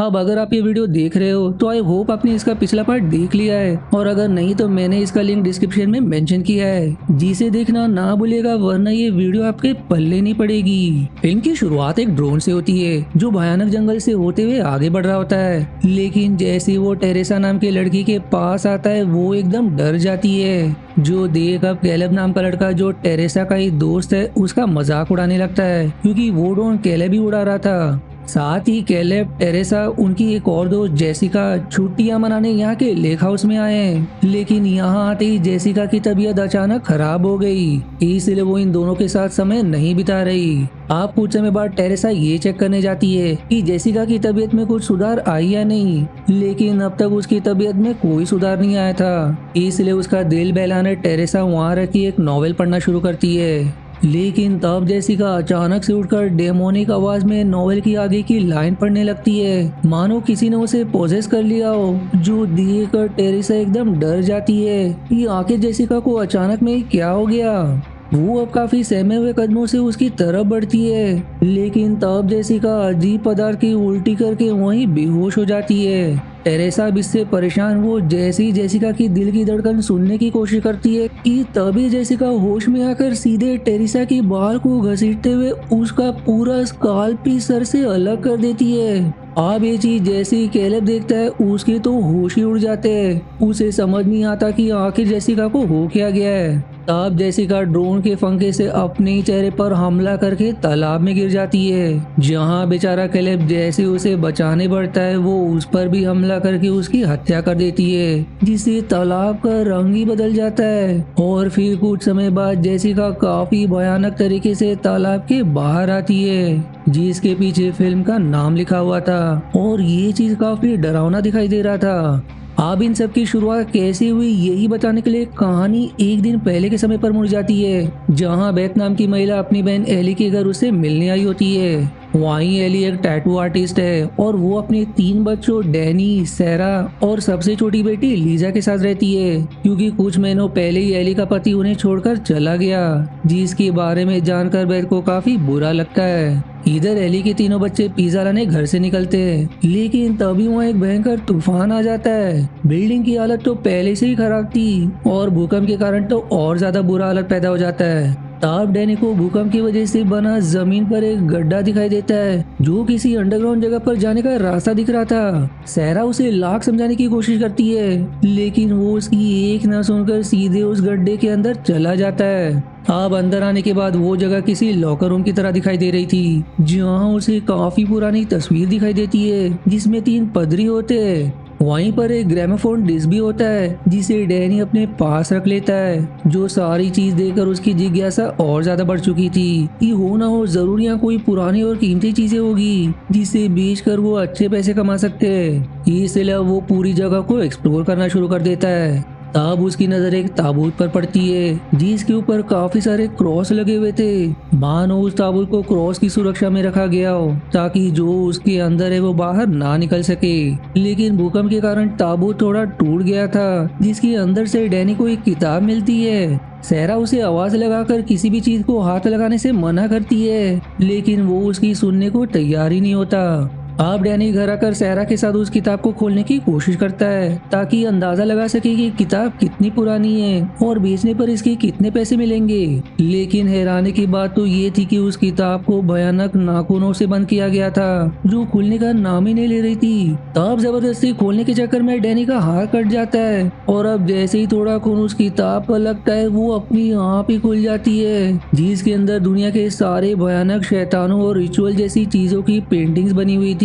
अब अगर आप ये वीडियो देख रहे हो तो आई होप आपने इसका पिछला पार्ट देख लिया है, और अगर नहीं तो मैंने इसका लिंक डिस्क्रिप्शन में मेंशन किया है, जिसे देखना ना भूलिएगा, वरना ये वीडियो आपके पल्ले नहीं पड़ेगी। फिल्म की शुरुआत एक ड्रोन से होती है जो भयानक जंगल से होते हुए आगे बढ़ रहा होता है, लेकिन जैसे वो टेरेसा नाम की लड़की के पास आता है वो एकदम डर जाती है, जो देख अब कैलेब नाम का लड़का जो टेरेसा का ही दोस्त है उसका मजाक उड़ाने लगता है, क्योंकि वो ड्रोन कैलेब ही उड़ा रहा था। साथ ही कैलेब, टेरेसा, उनकी एक और दोस्त जेसिका छुट्टियां मनाने यहाँ के लेक हाउस में आए हैं, लेकिन यहाँ आते ही जेसिका की तबीयत अचानक खराब हो गई, इसलिए वो इन दोनों के साथ समय नहीं बिता रही। आप कुछ समय बाद टेरेसा ये चेक करने जाती है कि जेसिका की तबीयत में कुछ सुधार आई या नहीं, लेकिन अब तक उसकी तबीयत में कोई सुधार नहीं आया था, इसलिए उसका दिल बहलाने टेरेसा वहाँ रखी एक नॉवेल पढ़ना शुरू करती है। लेकिन तब जेसिका अचानक से उठकर डेमोनिक आवाज में नॉवेल की आगे की लाइन पढ़ने लगती है, मानो किसी ने उसे पोजेस कर लिया हो, जो देखकर टेरेसा एकदम डर जाती है कि आखिर जेसिका को अचानक में क्या हो गया। वो अब काफी सहमे हुए कदमों से उसकी तरफ बढ़ती है, लेकिन तब जेसिका अजीब पदार्थ की उल्टी करके वहीं बेहोश हो जाती है। टेरेसा अब इससे परेशान वो जैसी जेसिका की दिल की धड़कन सुनने की कोशिश करती है कि तभी जेसिका होश में आकर सीधे टेरेसा की बाल को घसीटते हुए उसका पूरा स्काल्प ही सर से अलग कर देती है। अब ये चीज जैसे ही कैलेब देखता है उसके तो होश ही उड़ जाते हैं, उसे समझ नहीं आता कि आखिर जेसिका को हो क्या गया है। तब जेसिका ड्रोन के फंके से अपने ही चेहरे पर हमला करके तालाब में गिर जाती है, जहां बेचारा कैलेब जैसे उसे बचाने बढ़ता है वो उस पर भी हमला करके उसकी हत्या कर देती है, जिससे तालाब का रंग ही बदल जाता है। और फिर कुछ समय बाद जेसिका काफी भयानक तरीके से तालाब के बाहर आती है, जिसके पीछे फिल्म का नाम लिखा हुआ था, और ये चीज काफी डरावना दिखाई दे रहा था। अब इन सब की शुरुआत कैसे हुई यही बताने के लिए कहानी एक दिन पहले के समय पर मुड़ जाती है, जहां बेथ नाम की महिला अपनी बहन एली के घर उसे मिलने आई होती है। वहीं एली एक टैटू आर्टिस्ट है और वो अपने 3 बच्चों डैनी, सैरा और सबसे छोटी बेटी लीजा के साथ रहती है, क्योंकि कुछ महीनों पहले ही एली का पति उन्हें छोड़कर चला गया, जिसके बारे में जानकर बेथ को काफी बुरा लगता है। इधर एली के तीनों बच्चे पिज्जा लाने घर से निकलते हैं, लेकिन तभी वहाँ एक भयंकर तूफान आ जाता है। बिल्डिंग की हालत तो पहले से ही खराब थी और भूकंप के कारण तो और ज्यादा बुरा हालत पैदा हो जाता है। तब डैनी को भूकंप की वजह से बना जमीन पर एक गड्ढा दिखाई देता है, जो किसी अंडरग्राउंड जगह पर जाने का रास्ता दिख रहा था। सैरा उसे लाख समझाने की कोशिश करती है, लेकिन वो उसकी एक न सुनकर सीधे उस गड्ढे के अंदर चला जाता है। अब अंदर आने के बाद वो जगह किसी लॉकर रूम की तरह दिखाई दे रही थी, जहाँ उसे काफी पुरानी तस्वीर दिखाई देती है जिसमें 3 पदरी होते हैं। वहीं पर एक ग्रामोफोन डिस्क भी होता है, जिसे डैनी अपने पास रख लेता है, जो सारी चीज देखकर उसकी जिज्ञासा और ज्यादा बढ़ चुकी थी कि हो ना हो जरूर यहाँ कोई पुरानी और कीमती चीजें होगी जिसे बेचकर वो अच्छे पैसे कमा सकते हैं। इसलिए वो पूरी जगह को एक्सप्लोर करना शुरू कर देता है। तब उसकी नजर एक ताबूत पर पड़ती है, जिसके ऊपर काफी सारे क्रॉस लगे हुए थे, मानो उस ताबूत को क्रॉस की सुरक्षा में रखा गया हो, ताकि जो उसके अंदर है वो बाहर ना निकल सके। लेकिन भूकंप के कारण ताबूत थोड़ा टूट गया था, जिसके अंदर से डैनी को एक किताब मिलती है। सैरा उसे आवाज लगाकर किसी भी चीज को हाथ लगाने से मना करती है, लेकिन वो उसकी सुनने को तैयार ही नहीं होता। अब डैनी घर आकर सैरा के साथ उस किताब को खोलने की कोशिश करता है, ताकि अंदाजा लगा सके कि किताब कितनी पुरानी है और बेचने पर इसके कितने पैसे मिलेंगे। लेकिन हैरानी की बात तो ये थी कि उस किताब को भयानक नाखूनों से बंद किया गया था, जो खुलने का नाम ही नहीं ले रही थी। तब जबरदस्ती खोलने के चक्कर में डैनी का हाथ कट जाता है, और अब जैसे ही थोड़ा खून उस किताब पर लगता है वो अपनी आप ही खुल जाती है, जिसके अंदर दुनिया के सारे भयानक शैतानों और रिचुअल जैसी चीजों की पेंटिंग्स बनी हुई थी,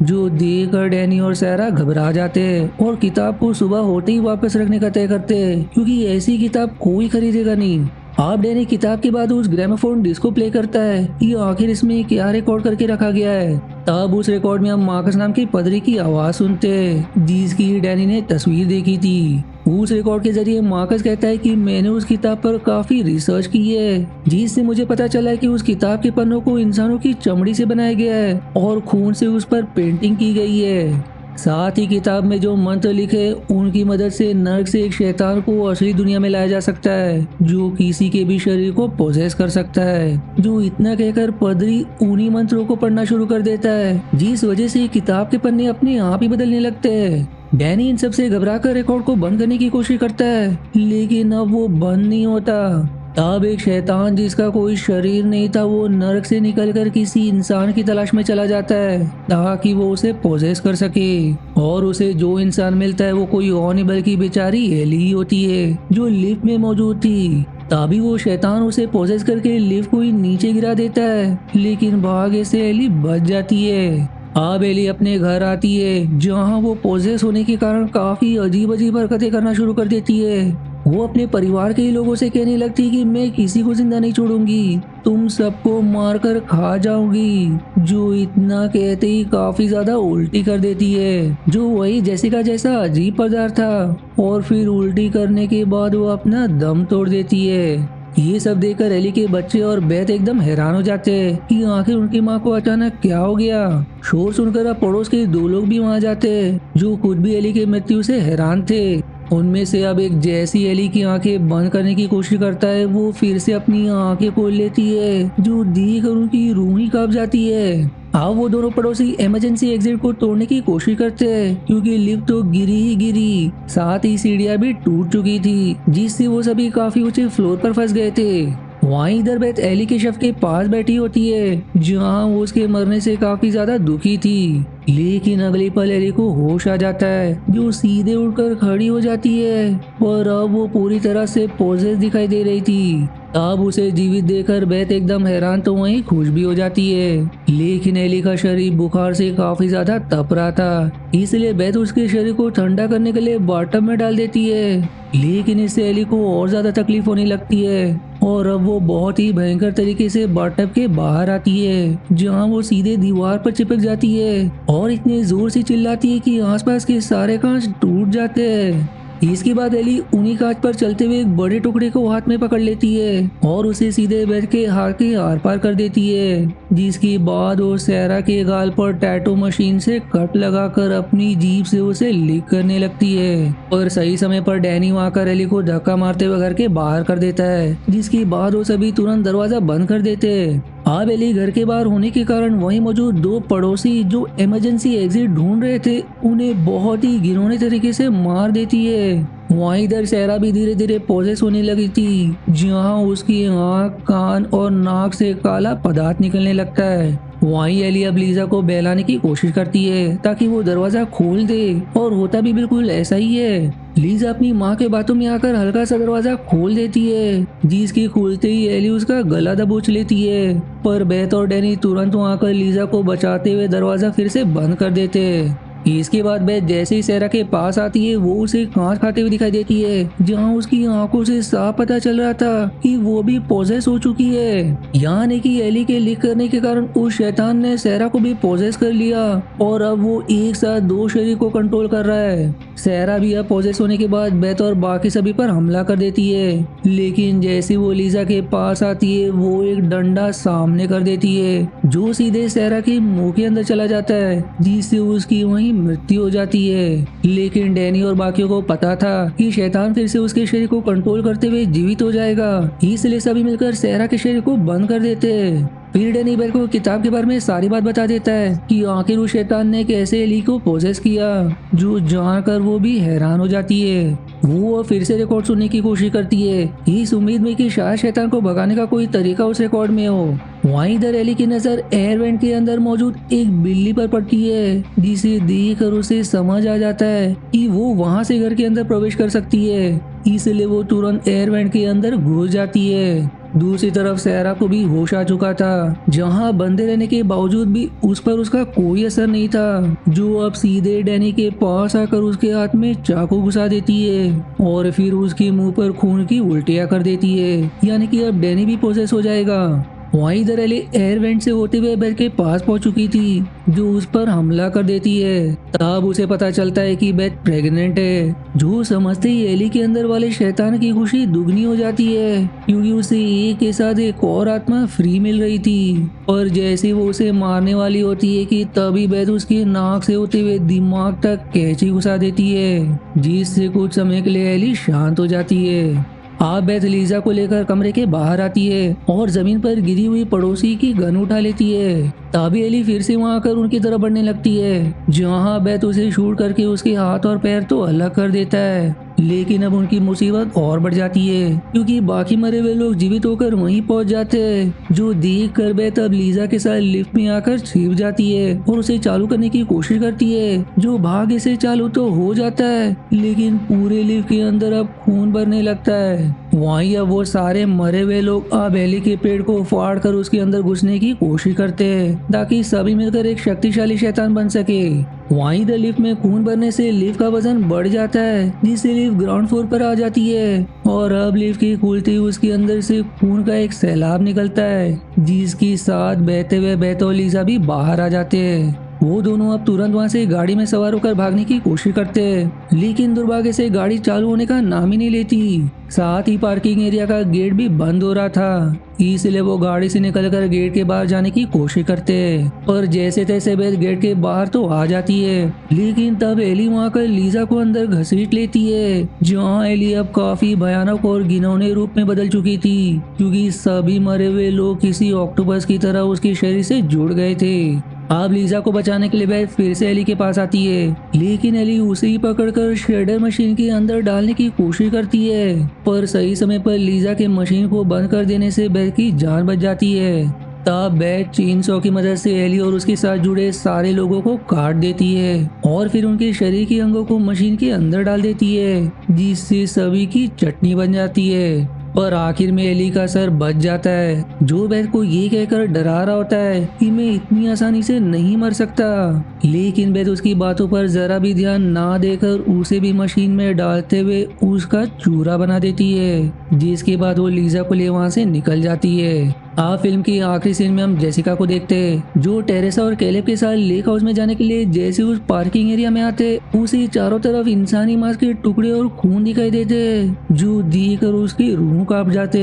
जो देखकर डैनी और सैरा घबरा जाते हैं और किताब को सुबह होते ही वापस रखने का तय करते हैं, क्योंकि ऐसी किताब कोई खरीदेगा नहीं। आप डैनी किताब के बाद उस ग्रामोफोन डिस्क को प्ले करता है कि आखिर इसमें क्या रिकॉर्ड करके रखा गया है। तब उस रिकॉर्ड में हम मार्कस नाम की पदरी की आवाज सुनते हैं, जिसकी डैनी ने तस्वीर देखी थी। उस रिकॉर्ड के जरिए मार्कस कहता है कि मैंने उस किताब पर काफी रिसर्च की है, जिससे मुझे पता चला है कि उस किताब के पन्नों को इंसानों की चमड़ी से बनाया गया है और खून से उस पर पेंटिंग की गई है। साथ ही किताब में जो मंत्र लिखे उनकी मदद से नर्क से एक शैतान को असली दुनिया में लाया जा सकता है, जो किसी के भी शरीर को पोजेस कर सकता है। जो इतना कहकर पदरी उन्हीं मंत्रों को पढ़ना शुरू कर देता है, जिस वजह से किताब के पन्ने अपने आप ही बदलने लगते हैं। डैनी इन सब से घबराकर रिकॉर्ड को बंद करने की कोशिश करता है, लेकिन अब वो बंद नहीं होता। तब एक शैतान जिसका कोई शरीर नहीं था, वो नरक से निकलकर किसी इंसान की तलाश में चला जाता है ताकि वो उसे पोजेस कर सके। और उसे जो इंसान मिलता है वो कोई और नहीं बल्कि बेचारी एली ही होती है, जो लिफ्ट में मौजूद थी। तभी वो शैतान उसे पोजेस करके लिफ्ट को ही नीचे गिरा देता है, लेकिन भाग्य से एली बच जाती है। अब एली अपने घर आती है, जहाँ वो पोजेस होने के कारण काफी अजीब अजीब हरकतें करना शुरू कर देती है। वो अपने परिवार के ही लोगों से कहने लगती कि मैं किसी को जिंदा नहीं छोड़ूंगी, तुम सबको मारकर खा जाऊंगी। जो इतना कहते ही काफी ज्यादा उल्टी कर देती है, जो वही जेसिका जैसा अजीब पदार्थ था, और फिर उल्टी करने के बाद वो अपना दम तोड़ देती है। ये सब देखकर एली के बच्चे और बेथ एकदम हैरान हो जाते हैं कि आखिर उनकी माँ को अचानक क्या हो गया। शोर सुनकर अब पड़ोस के 2 लोग भी वहाँ जाते हैं, जो खुद भी एली की मृत्यु से हैरान थे। उनमें से अब एक जैसी एली की आंखें बंद करने की कोशिश करता है, वो फिर से अपनी आंखें खोल लेती है, जो देख कर उनकी रूह ही कांप जाती है। अब वो दोनों पड़ोसी इमरजेंसी एग्जिट को तोड़ने की कोशिश करते हैं, क्योंकि लिफ्ट तो गिरी ही गिरी, साथ ही सीढ़ियां भी टूट चुकी थी, जिससे वो सभी काफी ऊंचे फ्लोर पर फंस गए थे। वहीं इधर बेथ एली के शव के पास बैठी होती है, जहां वो उसके मरने से काफी ज्यादा दुखी थी। लेकिन अगले पल एली को होश आ जाता है, जो सीधे उठकर खड़ी हो जाती है, और अब वो पूरी तरह से पोजेस दिखाई दे रही थी। अब उसे जीवित देखकर बेथ एकदम हैरान तो वहीं खुश भी हो जाती है। लेकिन एली का शरीर बुखार से काफी ज्यादा तप रहा था, इसलिए बेथ उसके शरीर को ठंडा करने के लिए बाथटब में डाल देती है। लेकिन इससे एली को और ज्यादा तकलीफ होने लगती है, और अब वो बहुत ही भयंकर तरीके से बाथटब के बाहर आती है, जहां वो सीधे दीवार पर चिपक जाती है और इतने जोर से चिल्लाती है कि आसपास के सारे कांच टूट जाते हैं। इसके बाद एली उन्हीं कांच पर चलते हुए एक बड़े टुकड़े को हाथ में पकड़ लेती है और उसे सीधे बेथ के हाथ के आर पार कर देती है, जिसके बाद वो सैरा के गाल पर टैटू मशीन से कट लगाकर अपनी जीभ से उसे लिक करने लगती है। और सही समय पर डैनी वहाँ कर एली को धक्का मारते हुए घर के बाहर कर देता है, जिसके बाद वो सभी तुरंत दरवाजा बंद कर देते हैं। अब एली घर के बाहर होने के कारण वहीं मौजूद 2 पड़ोसी जो इमरजेंसी एग्जिट ढूंढ रहे थे, उन्हें बहुत ही घिनौने तरीके से मार देती है। वहीं इधर सहरा भी धीरे धीरे पोजेस होने लगी थी, जहां उसकी आँख, कान और नाक से काला पदार्थ निकलने लगता है। वहीं एली अब लीजा को बहलाने की कोशिश करती है ताकि वो दरवाजा खोल दे, और होता भी बिल्कुल ऐसा ही है। लीजा अपनी माँ के बातों में आकर हल्का सा दरवाजा खोल देती है, जिसके खुलते ही एली उसका गला दबोच लेती है। पर बेथ और डैनी तुरंत वहाँ आकर लीजा को बचाते हुए दरवाजा फिर से बंद कर देते हैं। इसके बाद बेथ जैसे ही सहरा के पास आती है, वो उसे कांच खाते हुए दिखाई देती है, जहां उसकी आंखों से साफ पता चल रहा था कि वो भी पोजेस हो चुकी है। यानी कि एली के लिक करने के कारण उस शैतान ने सहरा को भी पोजेस कर लिया, और अब वो एक साथ 2 शरीर को कंट्रोल कर रहा है। सहरा भी अब पोजेस होने के बाद बेथ और बाकी सभी पर हमला कर देती है, लेकिन जैसे वो लीजा के पास आती है, वो एक डंडा सामने कर देती है, जो सीधे सहरा के मुंह के अंदर चला जाता है, जिससे उसकी वहीं मृत्यु हो जाती है। लेकिन डैनी और बाकियों को पता था कि शैतान फिर से उसके शरीर को कंट्रोल करते हुए जीवित हो जाएगा, इसलिए सभी मिलकर सहरा के शरीर को बंद कर देते हैं। फिर डैनी बेल को किताब के बारे में सारी बात बता देता है कि आखिर उस शैतान ने कैसे एली को पोजेस किया, जो जानकर वो भी हैरान हो जाती है। वो फिर से रिकॉर्ड सुनने की कोशिश करती है, इस उम्मीद में कि शायद शैतान को भगाने का कोई तरीका उस रिकॉर्ड में हो। वहीं इधर एली की नजर एयर वेंट के अंदर मौजूद एक बिल्ली पर पड़ती है, जिसे देखकर उसे समझ आ जाता है कि वो वहां से घर के अंदर प्रवेश कर सकती है, इसलिए वो तुरंत एयर वेंट के अंदर घुस जाती है। दूसरी तरफ सहरा को भी होश आ चुका था, जहां बंदे रहने के बावजूद भी उस पर उसका कोई असर नहीं था, जो अब सीधे डैनी के पास आकर उसके हाथ में चाकू घुसा देती है और फिर उसके मुंह पर खून की उल्टियां कर देती है। यानी कि अब डैनी भी पोसेस हो जाएगा। वहीं इधर एली एयर वेंट से होते हुए बेथ के पास पहुंच चुकी थी, जो उस पर हमला कर देती है। तब उसे पता चलता है कि बेथ प्रेग्नेंट है, जो समझते ही एली के अंदर वाले शैतान की खुशी दुगनी हो जाती है, क्योंकि उसे एक के साथ एक और आत्मा फ्री मिल रही थी। और जैसे वो उसे मारने वाली होती है कि तभी बेथ उसके नाक से होते हुए दिमाग तक कैंची घुसा देती है, जिससे कुछ समय के लिए एली शांत हो जाती है। आप बेथ लीजा को लेकर कमरे के बाहर आती है और जमीन पर गिरी हुई पड़ोसी की गन उठा लेती है। तभी एली फिर से वहां आकर उनकी तरफ बढ़ने लगती है, जहां बेथ उसे शूट करके उसके हाथ और पैर तो अलग कर देता है। लेकिन अब उनकी मुसीबत और बढ़ जाती है, क्योंकि बाकी मरे हुए लोग जीवित होकर वहीं पहुंच जाते हैं, जो देख कर बेथ अब लीजा के साथ लिफ्ट में आकर छिप जाती है और उसे चालू करने की कोशिश करती है, जो भाग्य से चालू तो हो जाता है, लेकिन पूरे लिफ्ट के अंदर अब खून भरने लगता है। वहीं अब वो सारे मरे हुए लोग अब एली के पेड़ को फाड़ कर उसके अंदर घुसने की कोशिश करते हैं, ताकि सभी मिलकर एक शक्तिशाली शैतान बन सके। वहीं द लिफ्ट में खून भरने से लिफ्ट का वजन बढ़ जाता है, जिससे लिफ्ट ग्राउंड फ्लोर पर आ जाती है और अब लिफ्ट की खुलते ही उसके अंदर से खून का एक सैलाब निकलता है, जिसके साथ बहते हुए बेथ और लीजा भी बाहर आ जाते हैं। वो दोनों अब तुरंत वहां से गाड़ी में सवार होकर भागने की कोशिश करते हैं, लेकिन दुर्भाग्य से गाड़ी चालू होने का नाम ही नहीं लेती। साथ ही पार्किंग एरिया का गेट भी बंद हो रहा था, इसलिए वो गाड़ी से निकलकर गेट के बाहर जाने की कोशिश करते हैं, पर जैसे तैसे बेथ गेट के बाहर तो आ जाती है। लेकिन तब एली वहां कर लीजा को अंदर घसीट लेती है, जहाँ एली अब काफी भयानक और घिनौने रूप में बदल चुकी थी, क्योंकि सभी मरे हुए लोग किसी ऑक्टोपस की तरह उसके शरीर से जुड़ गए थे। अब लीजा को बचाने के लिए बेथ फिर से एली के पास आती है, लेकिन एली उसे ही पकड़कर श्रेडर मशीन के अंदर डालने की कोशिश करती है, पर सही समय पर लीजा के मशीन को बंद कर देने से बेथ की जान बच जाती है। तब बेथ चेन सॉ की मदद से एली और उसके साथ जुड़े सारे लोगों को काट देती है और फिर उनके शरीर के अंगों को मशीन के अंदर डाल देती है, जिससे सभी की चटनी बन जाती है। पर आखिर में एली का सर बच जाता है, जो बेथ को ये कहकर डरा रहा होता है कि मैं इतनी आसानी से नहीं मर सकता। लेकिन बेथ उसकी बातों पर जरा भी ध्यान ना देकर उसे भी मशीन में डालते हुए उसका चूरा बना देती है, जिसके बाद वो लीजा को ले वहां से निकल जाती है। आप फिल्म की आखिरी सीन में हम जेसिका को देखते हैं, जो टेरेसा और कैलेब के साथ लेक हाउस में जाने के लिए जैसे उस पार्किंग एरिया में आते, उसे चारों तरफ इंसानी मांस के टुकड़े और खून दिखाई देते, जो देखकर उसकी रूह कांप जाते।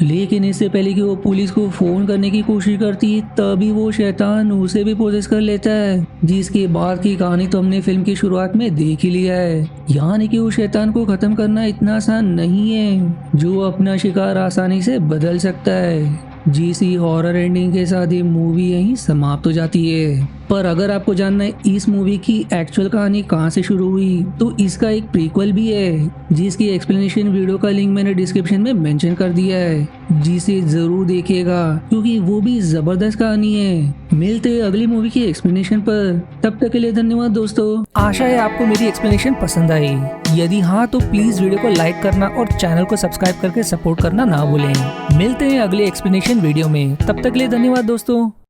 लेकिन इससे पहले कि वो पुलिस को फोन करने की कोशिश करती, तभी वो शैतान उसे भी पोजेस कर लेता है, जिसके बाद की कहानी तो हमने फिल्म की शुरुआत में देख ही लिया है। यानी कि उस शैतान को खत्म करना इतना आसान नहीं है, जो अपना शिकार आसानी से बदल सकता है। जीसी हॉरर एंडिंग के साथ ये मूवी यहीं समाप्त हो जाती है। पर अगर आपको जानना है इस मूवी की एक्चुअल कहानी कहां से शुरू हुई, तो इसका एक प्रीक्वल भी है, जिसकी एक्सप्लेनेशन वीडियो का लिंक मैंने डिस्क्रिप्शन में मेंशन कर दिया है, जिसे जरूर देखिएगा, क्योंकि वो भी जबरदस्त कहानी है। मिलते हैं अगली मूवी की एक्सप्लेनेशन पर, तब तक के लिए धन्यवाद दोस्तों। आशा है आपको मेरी एक्सप्लेनेशन पसंद आई। यदि हाँ तो प्लीज वीडियो को लाइक करना और चैनल को सब्सक्राइब करके सपोर्ट करना ना भूलें। मिलते हैं अगले एक्सप्लेनेशन वीडियो में, तब तक के लिए धन्यवाद दोस्तों।